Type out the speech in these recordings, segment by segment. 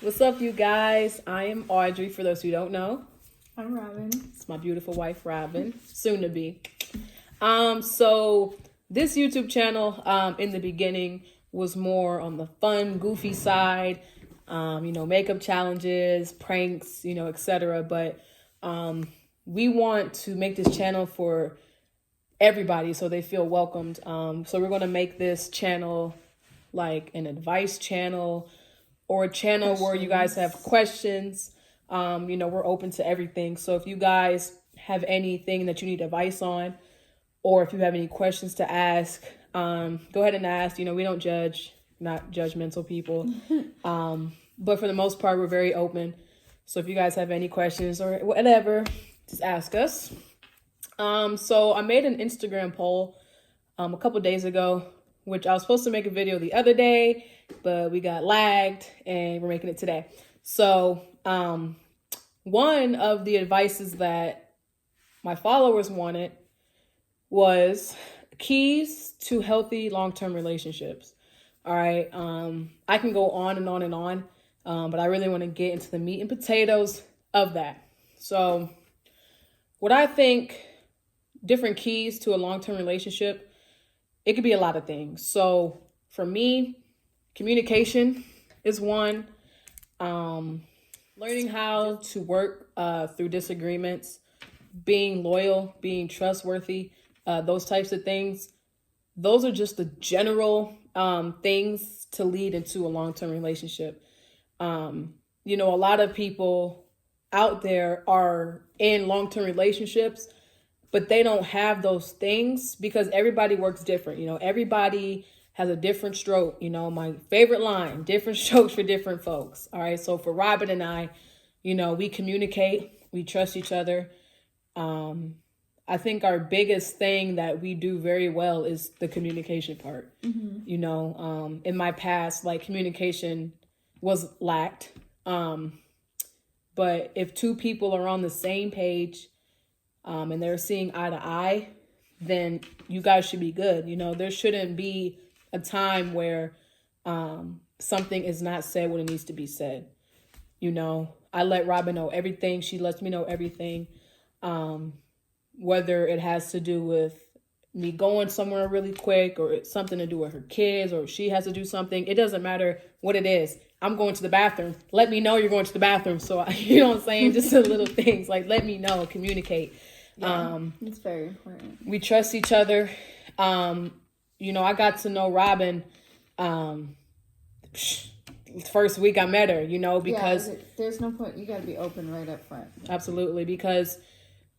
What's up, you guys? I am Audrey, for those who don't know. I'm Robin. It's my beautiful wife, Robin, soon to be. So this YouTube channel, in the beginning, was more on the fun, goofy side, makeup challenges, pranks, etc. But we want to make this channel for everybody so they feel welcomed. So we're going to make this channel like an advice channel or a channel where you guys have questions. We're open to everything. So if you guys have anything that you need advice on, or if you have any questions to ask, go ahead and ask. We don't judge, not judgmental people. But for the most part, we're very open. So if you guys have any questions or whatever, just ask us. So I made an Instagram poll a couple days ago, which I was supposed to make a video the other day, but we got lagged and we're making it today. So one of the advices that my followers wanted was keys to healthy long-term relationships. All right. I can go on and on and on, but I really want to get into the meat and potatoes of that. So what I think different keys to a long-term relationship, it could be a lot of things. So for me, communication is one. Learning how to work through disagreements, being loyal, being trustworthy, those types of things. Those are just the general things to lead into a long-term relationship. A lot of people out there are in long-term relationships, but they don't have those things because everybody works different. Everybody has a different stroke. My favorite line, different strokes for different folks. All right. So for Robin and I, we communicate, we trust each other. I think our biggest thing that we do very well is the communication part. Mm-hmm. In my past, communication was lacked. But if two people are on the same page, and they're seeing eye to eye, then you guys should be good. There shouldn't be a time where something is not said when it needs to be said. I let Robin know everything. She lets me know everything. Whether it has to do with me going somewhere really quick or it's something to do with her kids or she has to do something. It doesn't matter what it is. I'm going to the bathroom. Let me know you're going to the bathroom. So, you know what I'm saying? Just the little things let me know, communicate. Yeah, it's very important. We trust each other. I got to know Robin first week I met her, because there's no point. You got to be open right up front. Absolutely, because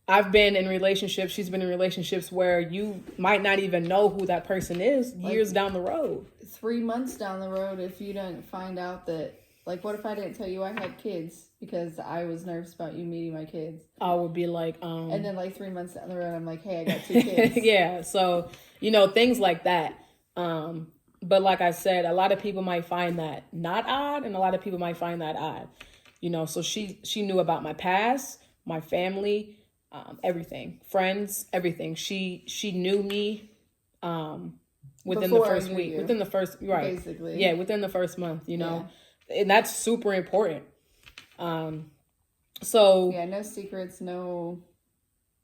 I've been in relationships, she's been in relationships where you might not even know who that person is years down the road. 3 months down the road, if you don't find out that, what if I didn't tell you I had kids because I was nervous about you meeting my kids? I would be like, And then 3 months down the road, I'm like, hey, I got 2 kids. Yeah, so, things like that. But like I said, a lot of people might find that not odd, and a lot of people might find that odd. So she knew about my past, my family, everything, friends, everything. She knew me within Before the first week, you. within the first, right. Basically. Yeah, within the first month, Yeah. And that's super important. So yeah, no secrets, none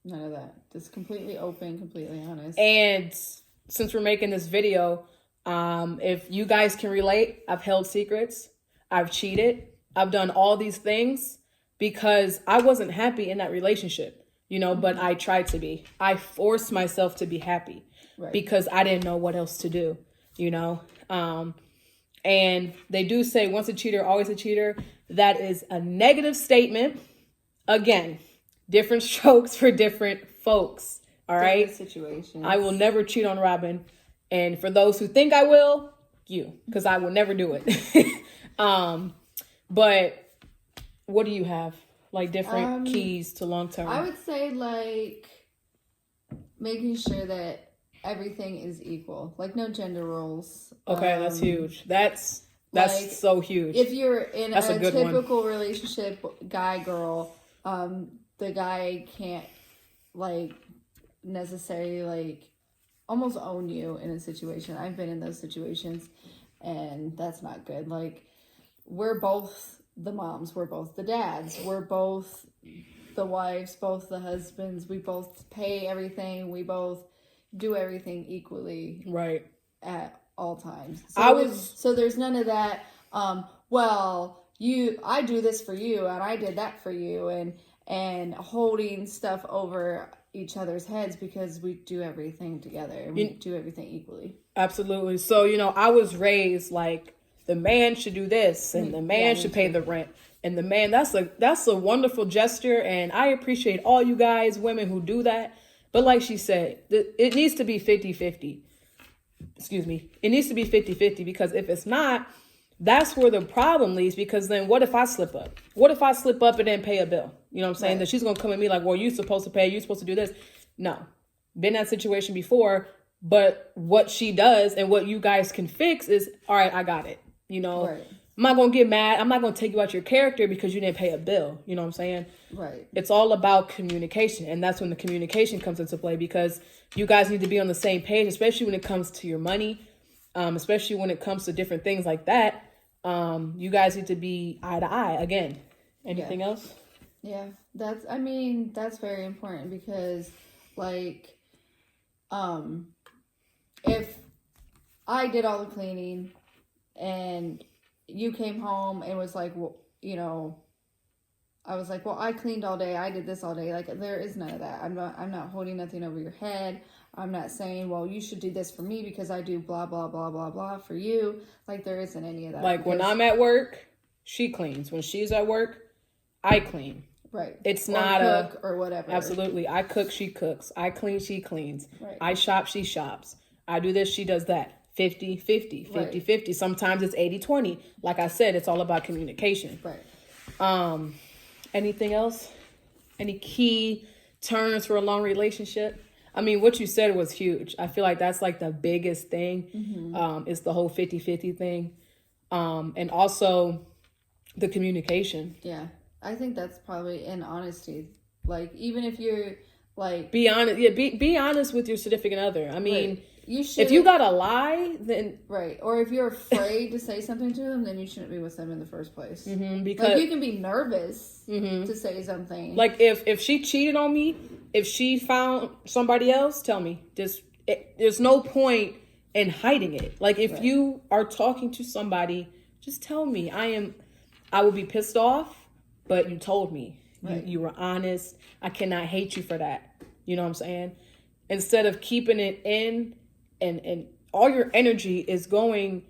of that. Just completely open, completely honest. And since we're making this video, if you guys can relate, I've held secrets, I've cheated, I've done all these things because I wasn't happy in that relationship. But I tried to be. I forced myself to be happy because I didn't know what else to do, and they do say once a cheater, always a cheater. That is a negative statement. Again, different strokes for different folks. All right. Different situations. I will never cheat on Robin. And for those who think I will, because I will never do it. But what do you have? Different keys to long term. I would say making sure that everything is equal. No gender roles. Okay, that's huge. That's so huge. If you're in a typical relationship, guy, girl, the guy can't necessarily almost own you in a situation. I've been in those situations and that's not good. We're both the moms, we're both the dads, we're both the wives, both the husbands, we both pay everything, we both do everything equally Right. at all times. So there's none of that, well, I do this for you and I did that for you, and holding stuff over each other's heads, because we do everything together and we do everything equally. Absolutely. So, I was raised like the man should do this and the man should pay the rent. And the man, that's a wonderful gesture. And I appreciate all you guys, women who do that. But like she said, it needs to be 50-50. Excuse me. It needs to be 50-50, because if it's not, that's where the problem leads. Because then what if I slip up? What if I slip up and then pay a bill? You know what I'm saying? Right. That she's going to come at me like, well, you're supposed to pay. You're supposed to do this. No. Been in that situation before. But what she does and what you guys can fix is, all right, I got it. Right. I'm not going to get mad. I'm not going to take you out your character because you didn't pay a bill. You know what I'm saying? Right. It's all about communication. And that's when the communication comes into play, because you guys need to be on the same page, especially when it comes to your money, especially when it comes to different things like that. You guys need to be eye to eye again. Anything else? Yeah, that's very important, because like, if I did all the cleaning and you came home and was like, well, I was like, well, I cleaned all day, I did this all day. Like, there is none of that. I'm not holding nothing over your head. I'm not saying, well, you should do this for me because I do blah, blah, blah, blah, blah for you. Like, there isn't any of that. Like, when I'm at work, she cleans. When she's at work, I clean. Right. It's not cook or whatever. Absolutely. I cook, she cooks. I clean, she cleans. Right. I shop, she shops. I do this, she does that. 50-50, 50-50. Sometimes it's 80-20. Like I said, it's all about communication. Right. Anything else? Any key turns for a long relationship? I mean, what you said was huge. I feel like that's like the biggest thing. Is the whole 50-50 thing. And also the communication. Yeah. I think that's probably in honesty. Like, even if you're like, be honest. Yeah. Be honest with your significant other. I mean, right. You should. If you gotta lie, then right. Or if you're afraid to say something to them, then you shouldn't be with them in the first place. Because like, you can be nervous to say something. Like, if she cheated on me, if she found somebody else, tell me. There's no point in hiding it. Like, if you are talking to somebody, just tell me. I will be pissed off, but you told me. Right. You were honest. I cannot hate you for that. You know what I'm saying? Instead of keeping it in, and all your energy is going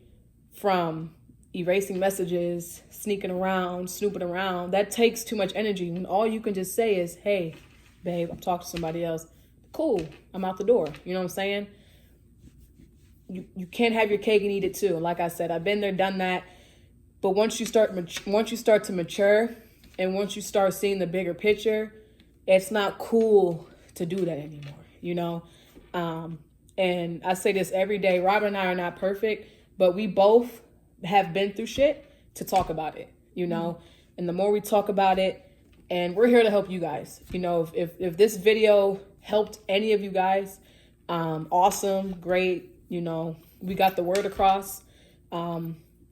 from erasing messages, sneaking around, snooping around. That takes too much energy. When all you can just say is, hey, babe, I'm talking to somebody else. Cool. I'm out the door. You know what I'm saying? You can't have your cake and eat it too. Like I said, I've been there, done that. But once you start to mature, and once you start seeing the bigger picture, it's not cool to do that anymore, And I say this every day. Robin and I are not perfect, but we both have been through shit to talk about it, And the more we talk about it, and we're here to help you guys. If this video helped any of you guys, awesome, great. We got the word across.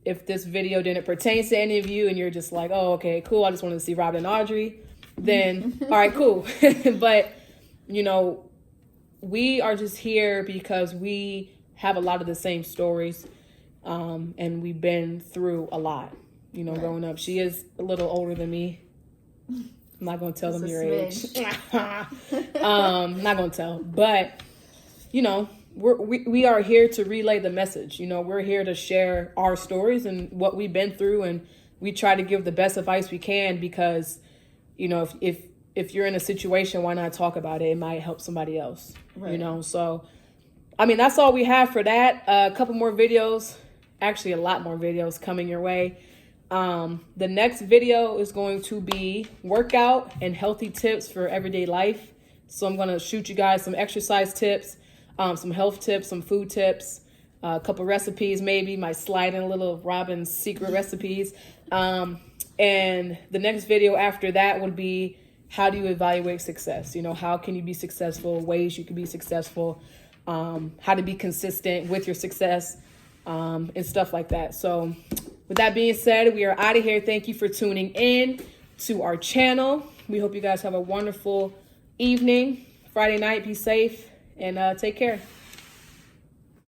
If this video didn't pertain to any of you and you're just like, oh, okay, cool, I just wanted to see Robin and Audrey, then all right, cool. But, we are just here because we have a lot of the same stories, and we've been through a lot, growing up. She is a little older than me. I'm not going to tell them your age. Not going to tell. But, we are here to relay the message. We're here to share our stories and what we've been through. And we try to give the best advice we can because, if you're in a situation, why not talk about it? It might help somebody else, So, that's all we have for that. A couple more videos, actually a lot more videos coming your way. The next video is going to be workout and healthy tips for everyday life. So I'm going to shoot you guys some exercise tips, some health tips, some food tips, a couple recipes, maybe might slide in a little of Robin's secret recipes. And the next video after that would be, how do you evaluate success? How can you be successful, ways you can be successful, how to be consistent with your success. and stuff like that. So with that being said, we are out of here. Thank you for tuning in to our channel. We hope you guys have a wonderful evening, Friday night. Be safe and take care.